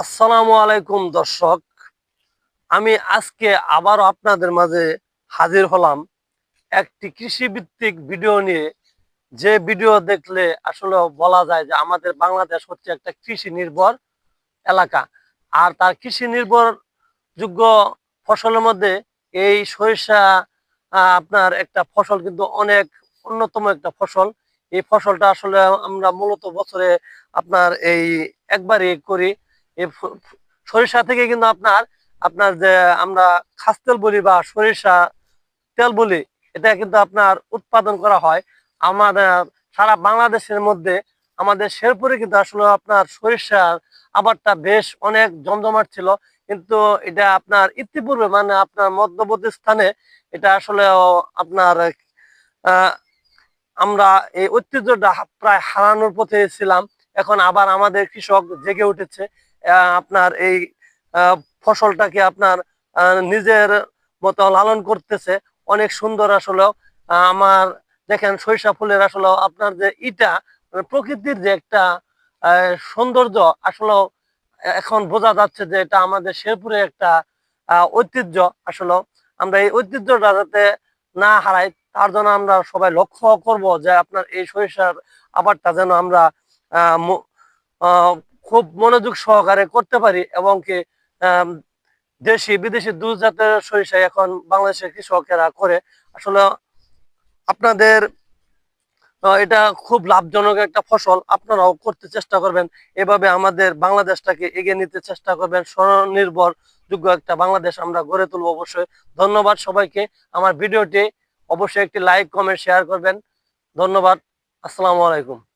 আসসালামু আলাইকুম দর্শক, আমি আজকে আবারও আপনাদের মাঝে হাজির হলাম একটি কৃষিভিত্তিক ভিডিও নিয়ে। যে ভিডিও দেখলে আসলে বলা যায় যে আমাদের বাংলাদেশ হচ্ছে একটা কৃষি নির্ভর এলাকা। আর তার কৃষি নির্ভর যোগ্য ফসলের মধ্যে এই সরিষা আপনার একটা ফসল কিন্তু অনেক অন্যতম একটা ফসল। এই ফসলটা আসলে আমরা মূলত বছরে আপনার এই একবারই করি। এই সরিষা থেকে কিন্তু আপনার আপনার যে আমরা খাস তেল বলি বা সরিষা তেল বলি, এটা কিন্তু আপনার উৎপাদন করা হয় আমাদের সারা বাংলাদেশের মধ্যে। আমাদের শেরপুরে কিন্তু আসলে আপনার সরিষার আবারটা বেশ অনেক জমজমাট ছিল, কিন্তু এটা আপনার ইতিপূর্বে মানে আপনার মধ্যবর্তী স্থানে এটা আসলে আপনার আহ আমরা এই ঐতিহ্যটা প্রায় হারানোর পথে ছিলাম। এখন আবার আমাদের কৃষক জেগে উঠেছে আপনার এই ফসলটাকে আপনার নিজের মতো লালন করতেছে। অনেক সুন্দর আসলে আমার দেখেন সরিষা ফুলের আসলে আপনার যে ইটা মানে প্রকৃতির যে একটা সৌন্দর্য আসলে এখন বোঝা যাচ্ছে যে এটা আমাদের শেরপুরে একটা ঐতিহ্য। আসলে আমরা এই ঐতিহ্যটা যাতে না হারাই, তার জন্য আমরা সবাই লক্ষ্য করব যে আপনার এই সরিষার আবারটা যেন আমরা আহ, ম- আহ, খুব মনোযোগ সহকারে করতে পারি, এবং কি আম, দেশি বিদেশি দু জাতের সরিষা এখন বাংলাদেশের কৃষকেরা করে। আসলে আপনাদের এটা খুব লাভজনক একটা ফসল, আপনারাও করতে চেষ্টা করবেন। এভাবে আমাদের বাংলাদেশটাকে এগিয়ে নিতে চেষ্টা করবেন, স্বনির্ভর যোগ্য একটা বাংলাদেশ আমরা গড়ে তুলবো অবশ্যই। ধন্যবাদ সবাইকে। আমার ভিডিওটি অবশ্যই একটি লাইক কমেন্ট শেয়ার করবেন। ধন্যবাদ। আসসালামু আলাইকুম।